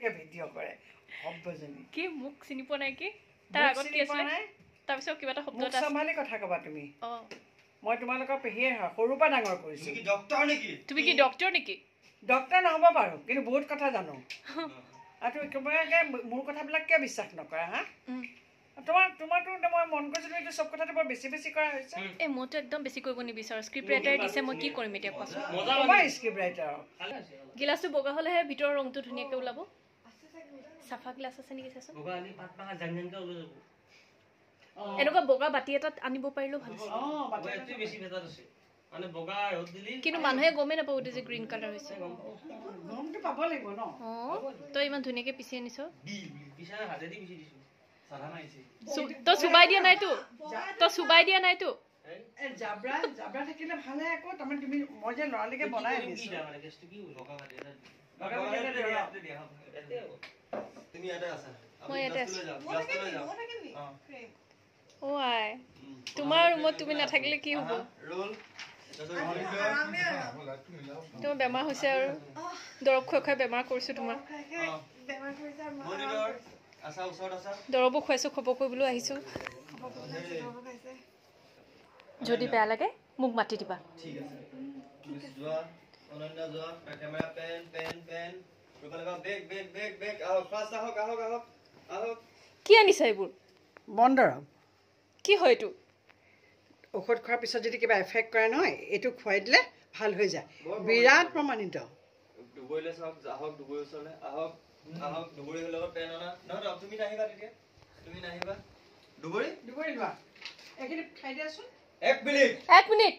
ধুনীয়াকৈ ভিডিঅ' কৰে সব্যজনী কি মোক চিনি পোৱা নাই কি তাৰ আগত কি আছিলে তাৰপিছত কিবা এটা শব্দ এটা চম্ভালি কথা ক'বা তুমি অঁ মই তোমালোকৰ পেহীয়ে হয় সৰুৰ পৰা ডাঙৰ কৰিছোঁ তুমি কি ডক্টৰ নেকি ডক্টৰ নহ'ব পাৰোঁ কিন্তু বহুত কথা জানো আৰু তুমি তোমালোকে মোৰ কথাবিলাক কিয় বিশ্বাস নকৰা হা তোমাৰতো মই মন কৰিছিলোঁ এইটো চব কথাটো বৰ বেছি বেছি কৰা হৈছে এই মইতো একদম বেছি কৰিব নিবিচাৰোঁ স্ক্ৰিপ্ট ৰাইটাৰে দিছে মই কি কৰিম এতিয়া কোৱাচোন স্ক্ৰিপ্ট ৰাইটাৰ গিলাচটো বগা হ'লেহে ভিতৰৰ ৰংটো ধুনীয়াকৈ ওলাব চাফা গিলাচ আছে নেকি চাচোন এনেকুৱা বগা বাতি এটাত আনিব পাৰিলেও ভাল আছিল কিন্তু মানুহে গমেই নাপাব যে গ্ৰীণ কালাৰ হৈছে অঁ তই ইমান ধুনীয়াকৈ পিচি আনিছ তই চুবাই দিয়া নাইতো জাবৰা থাকিলে ভালে আকৌ তাৰমানে তুমি মই যে লৰালিকে বনাই আনিছো মই ইয়াতে আছো অ' আই তোমাৰ ৰুমত তুমি নাথাকিলে কি হ'ব তোমাৰ বেমাৰ হৈছে আৰু দৰৱ খুৱাই বেমাৰ কৰিছোঁ তোমাৰ দৰৱো খুৱাইছোঁ খবৰ কৰিবলৈ আহিছোঁ যদি বেয়া লাগে মোক মাতি দিবা কি আনিছা এইবোৰ বনদৰৱ কি হয় এইটো ঔষধ খোৱাৰ পিছত যদি কিবা এফেক্ট কৰে নহয় এইটো খুৱাই দিলে ভাল হৈ যায় বিৰাট প্ৰমাণিত এক মিনিট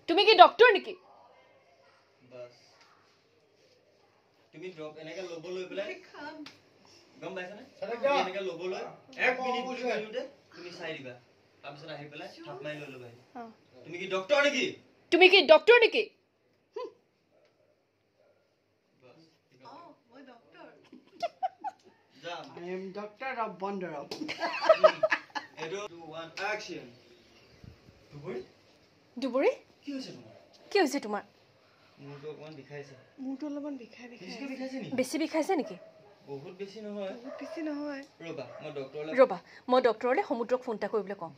তুমি কি ডক্টৰ নেকি তুমি ড্ৰপ এনেকে লব লৈ পেলাই গম পাইছানে এনেকে লব লৈ 1 মিনিট বুলি কৈতে তুমি চাই দিবা তাৰপিছত আহি পেলাই থাপ মাৰি লৈ লবা তুমি কি ডক্টৰ নেকি মই ডক্টৰ যা I am doctor of বনদৰৱ এডো 1 অ্যাকশন দুবৰি কি হৈছে তোমাৰ মোৰটো অকমান বিষাইছে বেছি বিষাইছে নেকি বহুত বেছি নহয় ৰবা মই ডক্টৰলে সমুদ্ৰক ফোন এটা কৰিবলৈ কম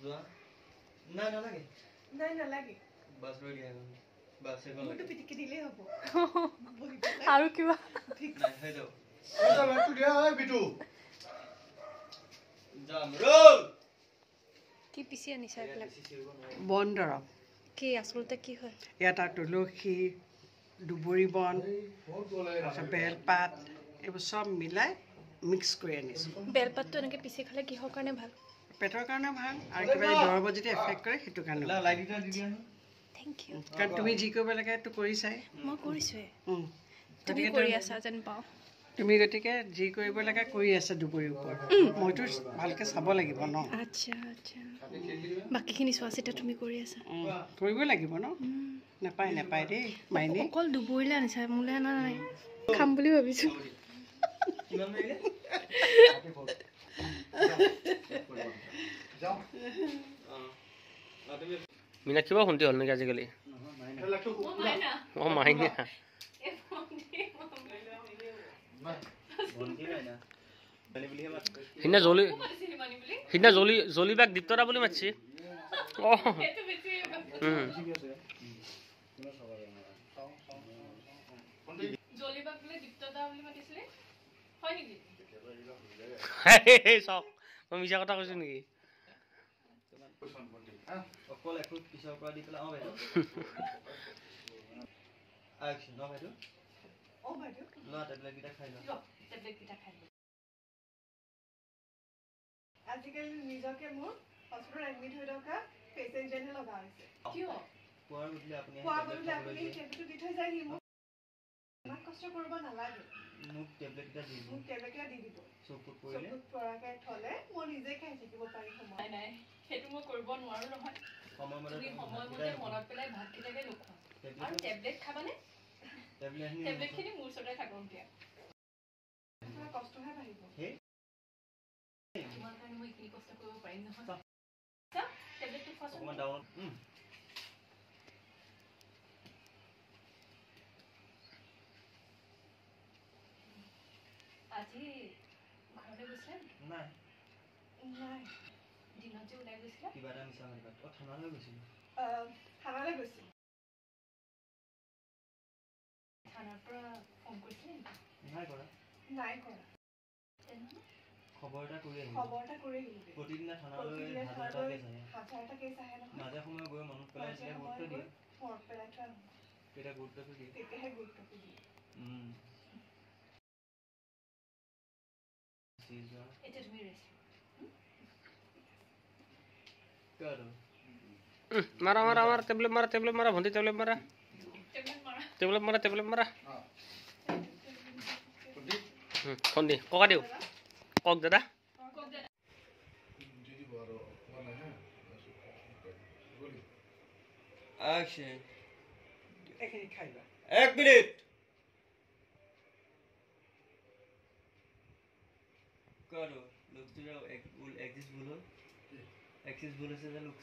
নাই নালাগে বাস লৈ দিয়া বাস এখন লাগে পিটিকি দিলেই হ'ব আৰু কিবা নাই হৈ যাও লাটু দিয়া হয় বিটু জাম ৰোল কি পিছি আনিছা এইবিলাক বনদৰৱ কি আচলতে কি হয় ইয়াত তুলসী দুবৰি বন বেলপাত এইবোৰ চব মিলাই মিক্স কৰি আনিছোঁ বেলপাতটো এনেকৈ পিচি খালে কিহৰ কাৰণে ভাল পেটৰ কাৰণে ভাল আৰু কিবা দৰৱত যদি এফেক্ট কৰে সেইটো কাৰণে থেংক ইউ কাৰণ তুমি যি কৰিব লাগে সেইটো কৰিছাই মই কৰিছোঁৱে তুমি কৰি আছা যেন পাওঁ তুমি গতিকে যি কৰিব লাগে কৰি আছা দুবৰিৰ ওপৰত মইতো ভালকৈ চাব লাগিব ন আচ্ছা বাকীখিনি চোৱা চিতা তুমি কৰি আছা কৰিব লাগিব ন নাপায় দেই মাইনী অকল দুবৰিলে আনিছা মোলৈ অনা নাই খাম বুলি ভাবিছোঁ মীনাক্ষী বাৰু শুনতি হ'ল নেকি আজিকালি অঁ মাইনা সিদিনা জলিবাক দীপ্তদা বুলি মাতিছি অঁ চাওক মই মিছা কথা কৈছো নেকি অকল এখোজ পিছৰ পৰা দি পেলাই বাইদেউ লোৱা টেবলেট কেইটা খাই লোৱা আজিকালি নিজকে মোৰ হস্পিটেল এডমিট হৈ থকা পেচেণ্ট যেনে লগা হৈছে কিয় খোৱাৰ বদলি আপুনি টেবলেটটো দি থৈ যায় মোক ইমান কষ্ট কৰিব নালাগে মোক টেবলেট কেইটা দি দিব চকুত পৰাকৈ থ'লে মই নিজে খাই থাকিব পাৰিম সময় নাই সেইটো মই কৰিব নোৱাৰো নহয় সময়মতে মনত পেলাই ভাতকেইটাকে নোখোৱা আৰু টেবলেট খাবানে টেবলেটখিনি মোৰ ওচৰতে থাকক এতিয়া কষ্টহে বাঢ়িব তোমাৰ কাৰণে মই এইখিনি কষ্ট কৰিব পাৰিম নহয় টেবলেটটো খোৱাচোন আজি ঘৰলৈ গৈছিলে নাই নাই দিনত যে ওলাই গৈছিলে কিবা এটা মিছা মাৰিবা অ থানালৈ গৈছিলো থানালৈ গৈছিল থানাৰ পৰা ফোন কৰিছিলে নাই কৰা তেনেহ'লে খবৰ এটা কৰি আহিলো প্ৰতিদিনে থানালৈ হাজাৰটা কেছ আহে মাজে সময়ে গৈ মনত পেলাই দিলে গুৰুত্ব দিয়ে তেতিয়া গুৰুত্বটো দিয়ে এতিয়া তুমি ৰেষ্ট মাৰা মাৰা মাৰা টেবলেট মাৰা ভণ্টি টেবলেট মাৰা ভণ্টি ককা দিওঁ কক দাদা এইখিনি খাইবা 1 মিনিট करो लोग तुझे एक एक्सिस बोलो से लोग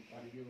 पार्टी के